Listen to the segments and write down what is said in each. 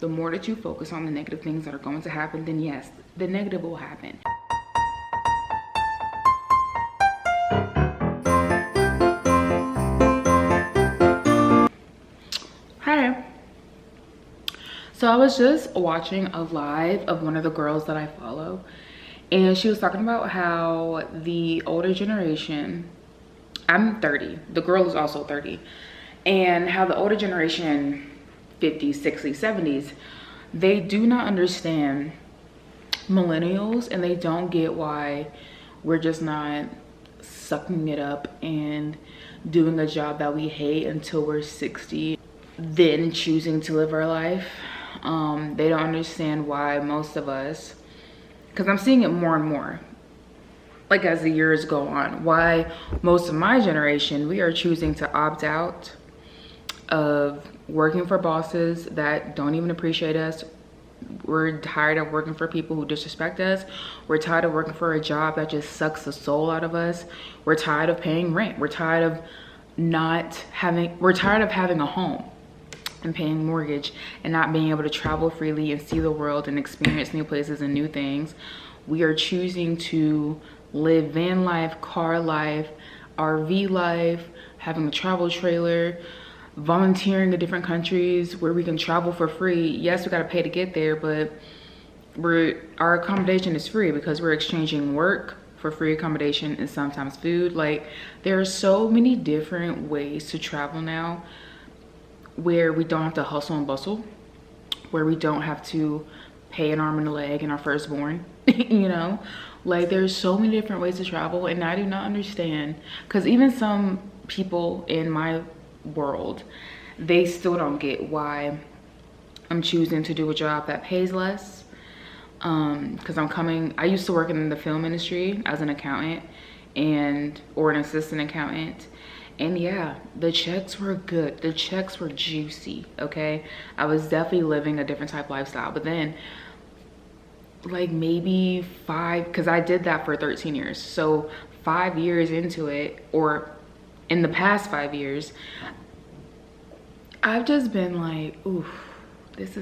the more that you focus on the negative things that are going to happen, then yes, the negative will happen. Hi. So I was just watching a live of one of the girls that I follow, and she was talking about how the older generation, I'm 30, the girl is also 30, and how the older generation, 50s, 60s, 70s, they do not understand millennials, and they don't get why we're just not sucking it up and doing a job that we hate until we're 60, then choosing to live our life. They don't understand why most of us, because I'm seeing it more and more, like as the years go on, why most of my generation, we are choosing to opt out of working for bosses that don't even appreciate us. We're tired of working for people who disrespect us. We're tired of working for a job that just sucks the soul out of us. We're tired of paying rent. We're tired of having a home and paying mortgage and not being able to travel freely and see the world and experience new places and new things. We are choosing to live van life, car life, RV life, having a travel trailer, volunteering in different countries where we can travel for free. Yes, we gotta pay to get there, but our accommodation is free because we're exchanging work for free accommodation and sometimes food. Like, there are so many different ways to travel now, where we don't have to hustle and bustle, where we don't have to pay an arm and a leg and our firstborn, you know? Like, there's so many different ways to travel, and I do not understand, because even some people in my world, they still don't get why I'm choosing to do a job that pays less. Because I used to work in the film industry as an accountant or an assistant accountant. And yeah, the checks were good. The checks were juicy, okay? I was definitely living a different type of lifestyle. But then, like maybe because I did that for 13 years. So 5 years into it, or in the past 5 years, I've just been like, oof, this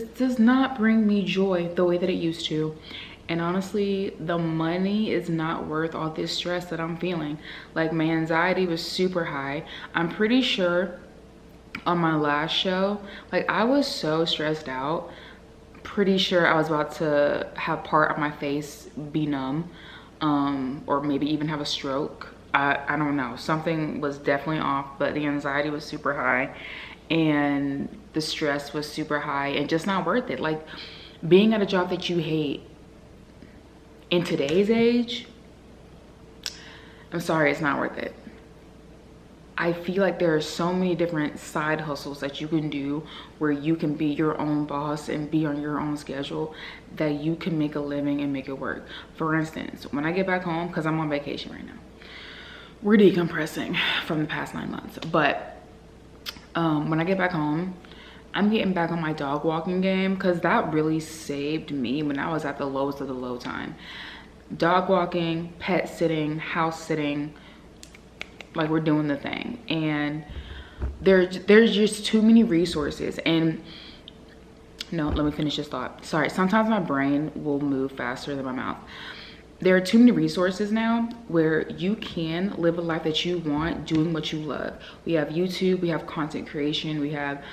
does not bring me joy the way that it used to. And honestly, the money is not worth all this stress that I'm feeling. Like, my anxiety was super high. I'm pretty sure on my last show, like, I was so stressed out. Pretty sure I was about to have part of my face be numb, or maybe even have a stroke. I don't know. Something was definitely off, but the anxiety was super high and the stress was super high and just not worth it. Like, being at a job that you hate in today's age, I'm sorry, it's not worth it. I feel like there are so many different side hustles that you can do where you can be your own boss and be on your own schedule, that you can make a living and make it work. For instance, when I get back home, because I'm on vacation right now, we're decompressing from the past 9 months, but when I get back home, I'm getting back on my dog walking game, because that really saved me when I was at the lowest of the low time. Dog walking, pet sitting, house sitting, like, we're doing the thing. And there's just too many resources. And no, let me finish this thought. Sorry, sometimes my brain will move faster than my mouth. There are too many resources now where you can live a life that you want, doing what you love. We have YouTube, we have content creation, we have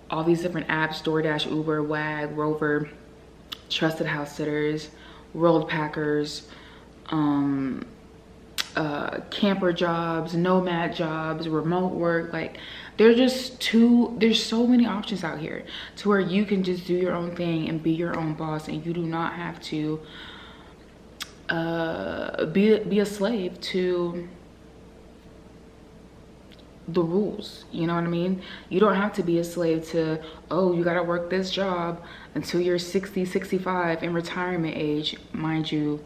all these different apps: DoorDash, Uber, Wag, Rover, Trusted House Sitters, World Packers, camper jobs, nomad jobs, remote work. Like, there's so many options out here to where you can just do your own thing and be your own boss, and you do not have to be a slave to the rules. You know what I mean? You don't have to be a slave to, oh, you gotta work this job until you're 60, 65 in retirement age. Mind you,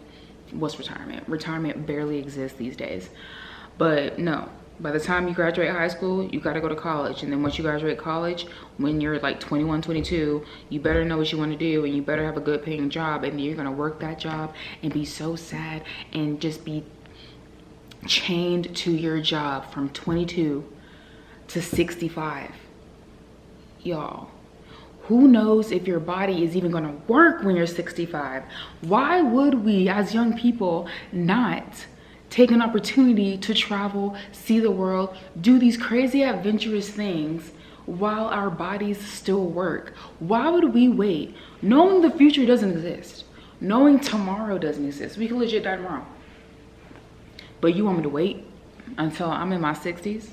what's retirement? Retirement barely exists these days. But no, by the time you graduate high school, you gotta go to college. And then once you graduate college, when you're like 21, 22, you better know what you want to do, and you better have a good paying job, and then you're gonna work that job and be so sad and just be chained to your job from 22 to 65. y'all, who knows if your body is even gonna work when you're 65? Why would we as young people not take an opportunity to travel, see the world, do these crazy adventurous things while our bodies still work? Why would we wait? Knowing the future doesn't exist, knowing tomorrow doesn't exist. We can legit die tomorrow. But you want me to wait until I'm in my 60s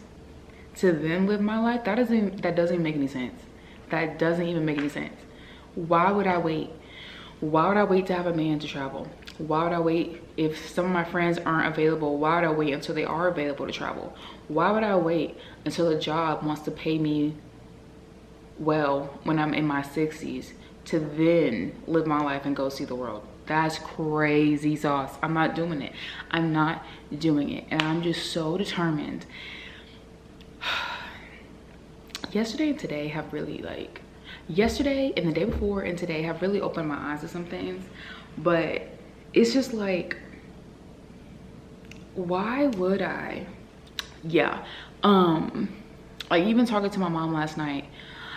to then live my life? That doesn't even make any sense. That doesn't even make any sense. Why would I wait? Why would I wait to have a man to travel? Why would I wait if some of my friends aren't available? Why would I wait until they are available to travel? Why would I wait until a job wants to pay me well when I'm in my 60s to then live my life and go see the world? That's crazy sauce. I'm not doing it. I'm not doing it. And I'm just so determined. Yesterday and today have really yesterday and the day before and today have really opened my eyes to some things. But it's just like, why would I? Yeah. Like even talking to my mom last night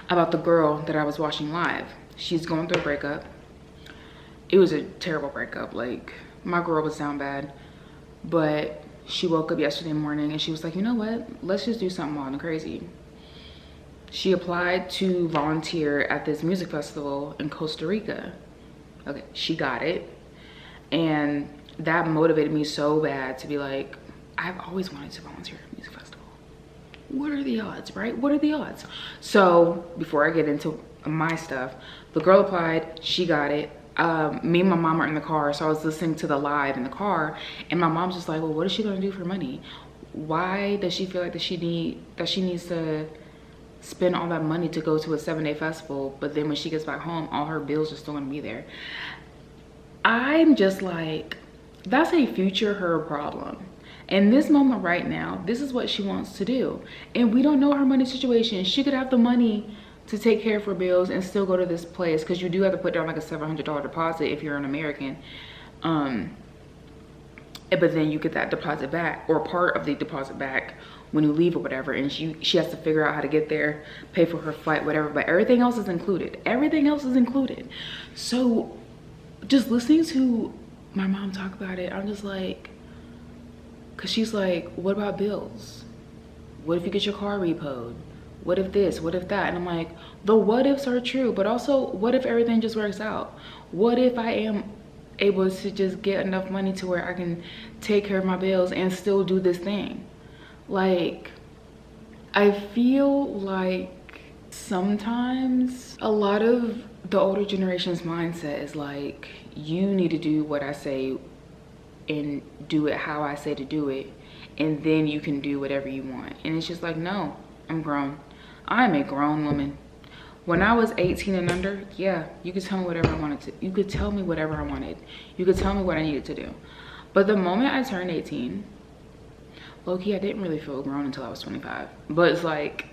about the girl that I was watching live. She's going through a breakup. It was a terrible breakup. Like, my girl was down bad, but she woke up yesterday morning and she was like, you know what? Let's just do something wild and crazy. She applied to volunteer at this music festival in Costa Rica. Okay, she got it. And that motivated me so bad to be like, I've always wanted to volunteer at a music festival. What are the odds, right? What are the odds? So before I get into my stuff, the girl applied, she got it. Me and my mom are in the car, so I was listening to the live in the car, and my mom's just like, well, what is she gonna do for money? Why does she feel like that she needs to spend all that money to go to a 7-day festival, but then when she gets back home, all her bills are still gonna be there? I'm just like, that's a future her problem. In this moment right now, this is what she wants to do, and we don't know her money situation. She could have the money to take care of her bills and still go to this place, because you do have to put down like a $700 deposit if you're an American. But then you get that deposit back, or part of the deposit back, when you leave or whatever, and she has to figure out how to get there, pay for her flight, whatever, but everything else is included. Everything else is included. So just listening to my mom talk about it, I'm just like, because she's like, what about bills? What if you get your car repoed? What if this, what if that? And I'm like, the what ifs are true, but also what if everything just works out? What if I am able to just get enough money to where I can take care of my bills and still do this thing? Like, I feel like sometimes a lot of the older generation's mindset is like, you need to do what I say and do it how I say to do it, and then you can do whatever you want. And it's just like, no, I'm grown. I'm a grown woman. When I was 18 and under, yeah, you could tell me whatever I wanted to. You could tell me whatever I wanted. You could tell me what I needed to do. But the moment I turned 18, low-key, I didn't really feel grown until I was 25. But it's like,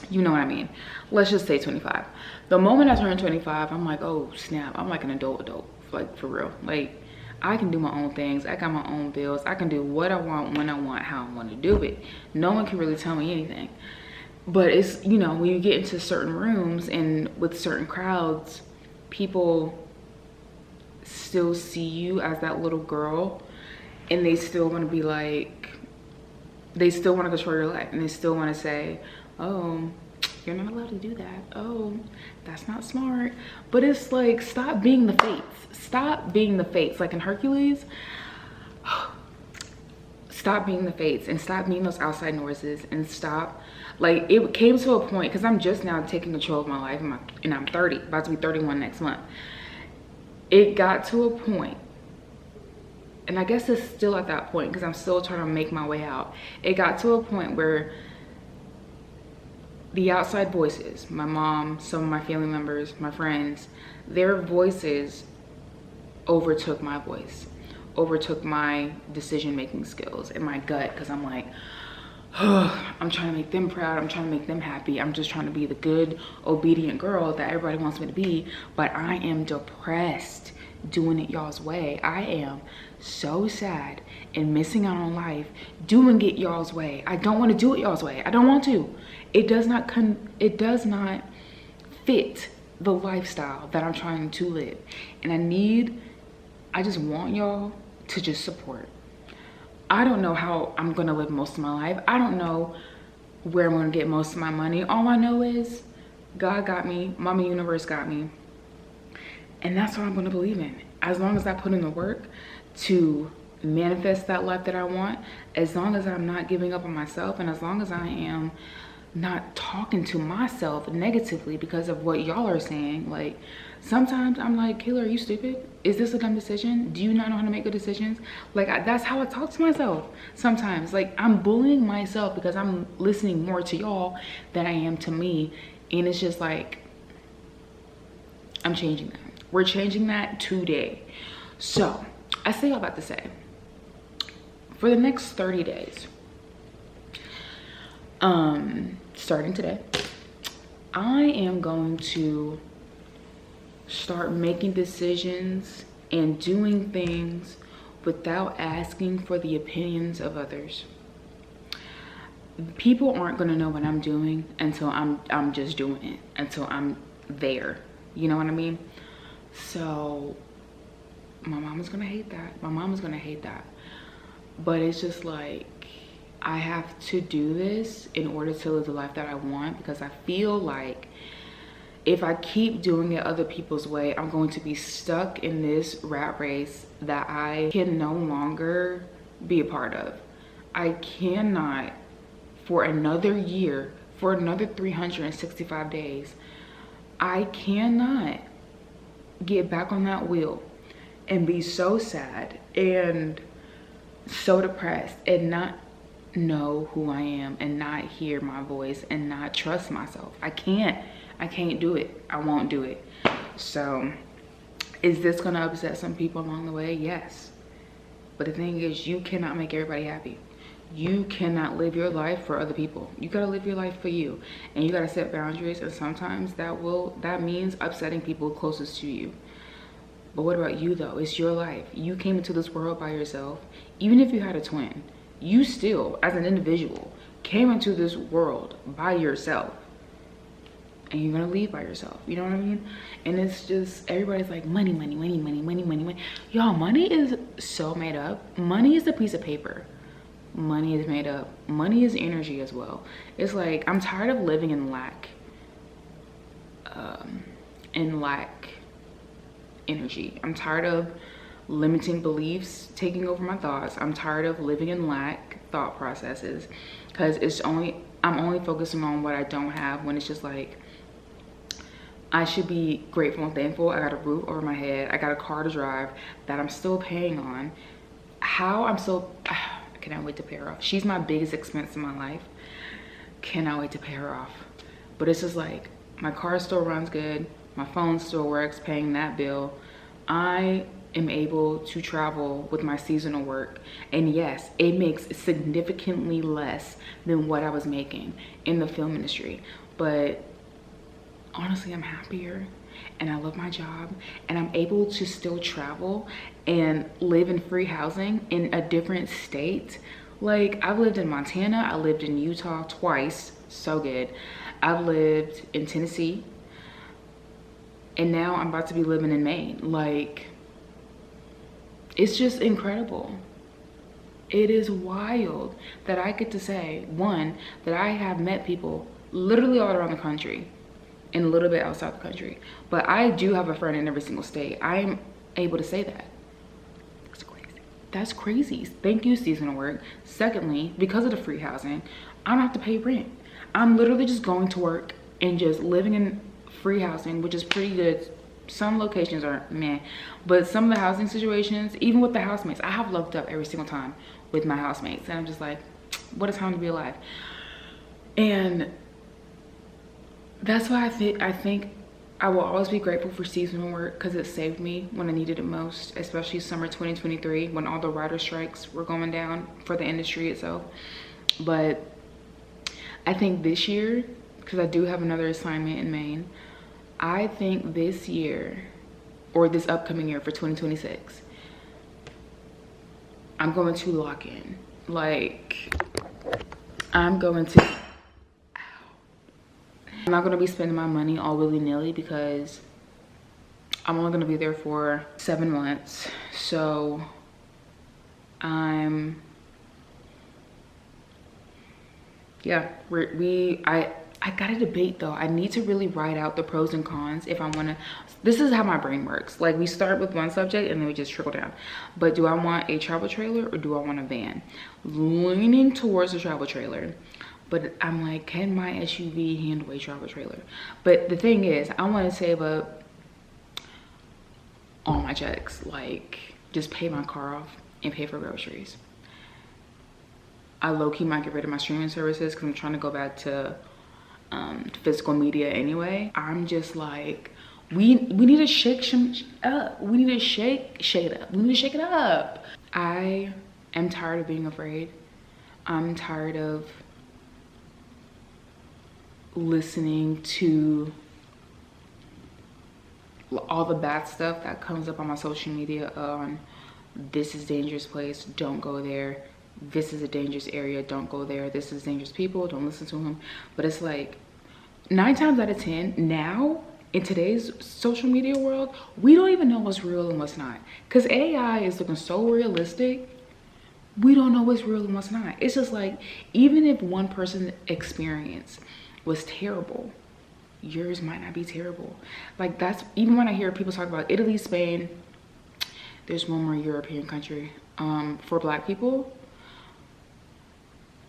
you know what I mean. Let's just say 25. The moment I turned 25, I'm like, oh snap, I'm like an adult, like for real. Like, I can do my own things. I got my own bills. I can do what I want, when I want, how I want to do it. No one can really tell me anything. But it's, you know, when you get into certain rooms and with certain crowds, people still see you as that little girl, and they still want to be like, they still want to control your life, and they still want to say, oh, you're not allowed to do that. Oh, that's not smart. But it's like, stop being the fates. Stop being the fates. Like in Hercules, stop being the fates and stop being those outside noises, and stop. Like, it came to a point, because I'm just now taking control of my life, and I'm 30, about to be 31 next month. It got to a point, and I guess it's still at that point because I'm still trying to make my way out. It got to a point where the outside voices, my mom, some of my family members, my friends, their voices overtook my voice, overtook my decision-making skills and my gut, because I'm like, I'm trying to make them proud, I'm trying to make them happy, I'm just trying to be the good, obedient girl that everybody wants me to be, but I am depressed. doing it y'all's way. I am so sad and missing out on life doing it y'all's way. I don't want to do it y'all's way. I don't want to. It does not fit the lifestyle that I'm trying to live. And I just want y'all to just support. I don't know how I'm gonna live most of my life. I don't know where I'm gonna get most of my money. All I know is God got me, Mama Universe got me. And that's what I'm gonna believe in. As long as I put in the work to manifest that life that I want, as long as I'm not giving up on myself, and as long as I am not talking to myself negatively because of what y'all are saying. Like, sometimes I'm like, Kayla, are you stupid? Is this a dumb decision? Do you not know how to make good decisions? Like, that's how I talk to myself sometimes. Like, I'm bullying myself because I'm listening more to y'all than I am to me. And it's just like, I'm changing that. We're changing that today. So I say all that to say, for the next 30 days, starting today, I am going to start making decisions and doing things without asking for the opinions of others. People aren't gonna know what I'm doing until I'm just doing it, until I'm there. You know what I mean? So my mama's gonna hate that. My mama's gonna hate that. But it's just like, I have to do this in order to live the life that I want, because I feel like if I keep doing it other people's way, I'm going to be stuck in this rat race that I can no longer be a part of. I cannot, for another year, for another 365 days, I cannot get back on that wheel and be so sad and so depressed and not know who I am and not hear my voice and not trust myself. I can't do it. I won't do it. So is this gonna upset some people along the way? Yes. But the thing is, you cannot make everybody happy. You cannot live your life for other people. You gotta live your life for you, and you gotta set boundaries, and sometimes that means upsetting people closest to you. But what about you though? It's your life. You came into this world by yourself. Even if you had a twin, you still, as an individual, came into this world by yourself. And you're gonna leave by yourself. You know what I mean? And it's just, everybody's like, money, money, money, money, money, money, money. Y'all, money is so made up. Money is a piece of paper. Money is made up. Money is energy as well. It's like, I'm tired of living in lack. Energy. I'm tired of limiting beliefs taking over my thoughts. I'm tired of living in lack thought processes, because I'm only focusing on what I don't have, when it's just like, I should be grateful and thankful. I got a roof over my head. I got a car to drive that I'm still paying on. I cannot wait to pay her off. She's my biggest expense in my life. Cannot wait to pay her off. But it's just like, my car still runs good. My phone still works, paying that bill. I am able to travel with my seasonal work. And yes, it makes significantly less than what I was making in the film industry. But honestly, I'm happier and I love my job, and I'm able to still travel and live in free housing in a different state. Like, I've lived in Montana, I lived in Utah twice, so good. I've lived in Tennessee, and now I'm about to be living in Maine. Like, it's just incredible. It is wild that I get to say, one, that I have met people literally all around the country and a little bit outside the country. But I do have a friend in every single state. I'm able to say that. That's crazy. That's crazy. Thank you, seasonal work. Secondly, because of the free housing, I don't have to pay rent. I'm literally just going to work and just living in free housing, which is pretty good. Some locations are meh, but some of the housing situations, even with the housemates, I have lucked up every single time with my housemates, and I'm just like, what a time to be alive. And that's why I think I will always be grateful for seasonal work, because it saved me when I needed it most, especially summer 2023 when all the writer strikes were going down for the industry itself. But I think this year, because I do have another assignment in Maine, I think this year or this upcoming year for 2026, I'm going to lock in. Like, I'm not going to be spending my money all willy-nilly because I'm only going to be there for 7 months. So I gotta debate though. I need to really write out the pros and cons if I want to. This is how my brain works. Like, we start with one subject and then we just trickle down. But do I want a travel trailer or do I want a van? Leaning towards the travel trailer. But I'm like, can my SUV handle a travel trailer? But the thing is, I want to save up all my checks. Like, just pay my car off and pay for groceries. I low-key might get rid of my streaming services because I'm trying to go back to physical media anyway. I'm just like, we need to shake up. We need to shake it up. We need to shake it up. I am tired of being afraid. I'm tired of listening to all the bad stuff that comes up on my social media on this is a dangerous place, don't go there. This is a dangerous area, don't go there. This is dangerous people, don't listen to them. But it's like 9 times out of 10 now in today's social media world, we don't even know what's real and what's not, because AI is looking so realistic. We don't know what's real and what's not. It's just like, even if one person's experience was terrible, yours might not be terrible. Like, that's even when I hear people talk about Italy, Spain, there's one more European country for Black people.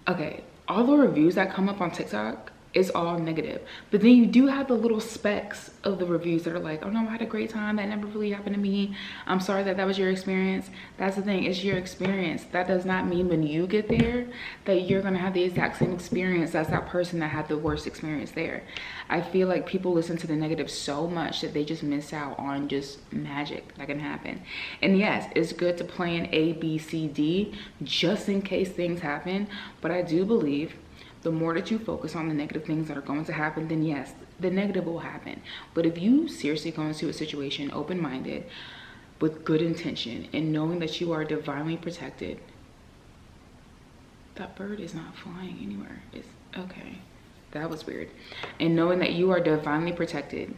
Okay, all the reviews that come up on TikTok is all negative, but then you do have the little specks of the reviews that are like, oh no, I had a great time, that never really happened to me, I'm sorry that was your experience. That's the thing, it's your experience. That does not mean when you get there that you're gonna have the exact same experience as that person that had the worst experience there. I feel like people listen to the negative so much that they just miss out on just magic that can happen. And yes, it's good to plan A, B, C, D just in case things happen, but I do believe the more that you focus on the negative things that are going to happen, then yes, the negative will happen. But if you seriously go into a situation open-minded, with good intention, and knowing that you are divinely protected, that bird is not flying anywhere. It's okay. That was weird. And knowing that you are divinely protected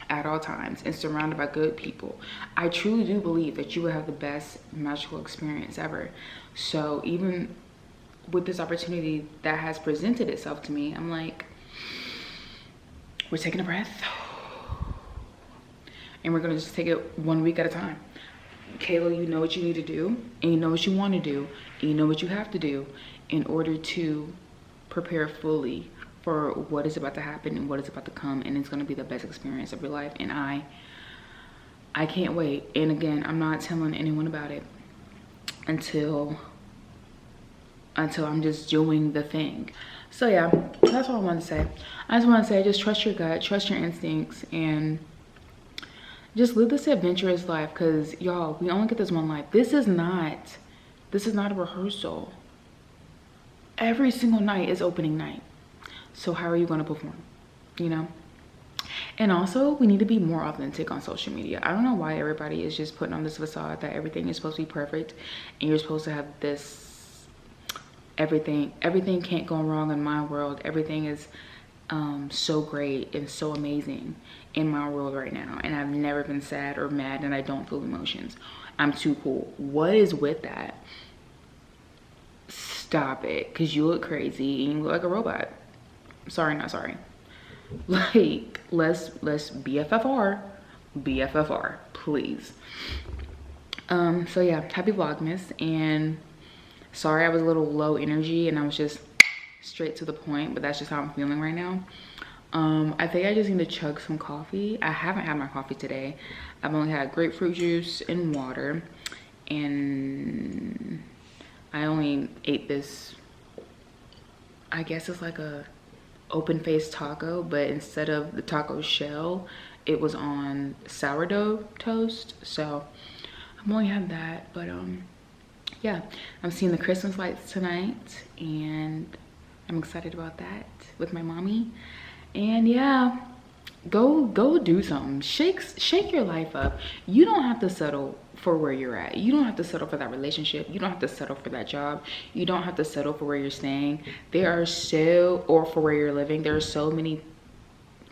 at all times and surrounded by good people, I truly do believe that you will have the best magical experience ever. So even with this opportunity that has presented itself to me, I'm like, we're taking a breath and we're gonna just take it 1 week at a time. Kayla, you know what you need to do, and you know what you want to do, and you know what you have to do in order to prepare fully for what is about to happen and what is about to come, and it's going to be the best experience of your life. And I can't wait. And again, I'm not telling anyone about it until I'm just doing the thing. So yeah, that's all I want to say. I just want to say, just trust your gut, trust your instincts, and just live this adventurous life, because y'all, we only get this one life. This is not a rehearsal. Every single night is opening night. So how are you going to perform, you know? And also, we need to be more authentic on social media. I don't know why everybody is just putting on this facade that everything is supposed to be perfect and you're supposed to have this, everything can't go wrong in my world. Everything is so great and so amazing in my world right now, and I've never been sad or mad, and I don't feel emotions. I'm too cool. What is with that? Stop it, because you look crazy and you look like a robot. Sorry, not sorry. Like, let's BFFR, please. So yeah, happy Vlogmas, and sorry I was a little low energy and I was just straight to the point, but that's just how I'm feeling right now. I think I just need to chug some coffee. I haven't had my coffee today. I've only had grapefruit juice and water, and I only ate this, I guess it's like a open-faced taco, but instead of the taco shell, it was on sourdough toast. So I've only had that, but yeah, I'm seeing the Christmas lights tonight, and I'm excited about that with my mommy. And yeah, Go do something. Shake your life up. You don't have to settle for where you're at. You don't have to settle for that relationship. You don't have to settle for that job. You don't have to settle for where you're staying. Or for where you're living. There are so many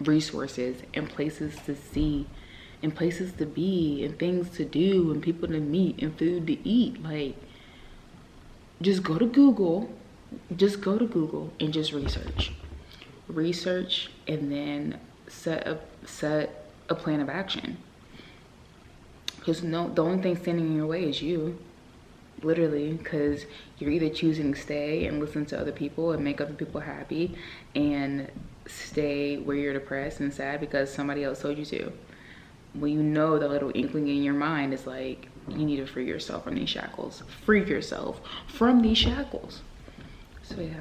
resources and places to see and places to be and things to do and people to meet and food to eat. Like, just go to Google. Just go to Google and just research, and then set a plan of action. Because the only thing standing in your way is you, literally. Because you're either choosing to stay and listen to other people and make other people happy and stay where you're depressed and sad because somebody else told you to. When you know the little inkling in your mind is like, you need to free yourself from these shackles. Free yourself from these shackles. So yeah,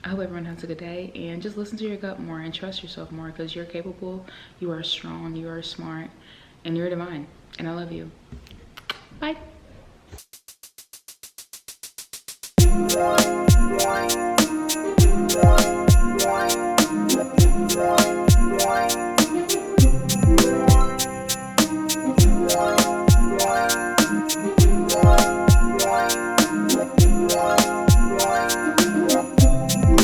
I hope everyone has a good day, and just listen to your gut more and trust yourself more, because you're capable, you are strong, you are smart, and you're divine. And I love you. Bye.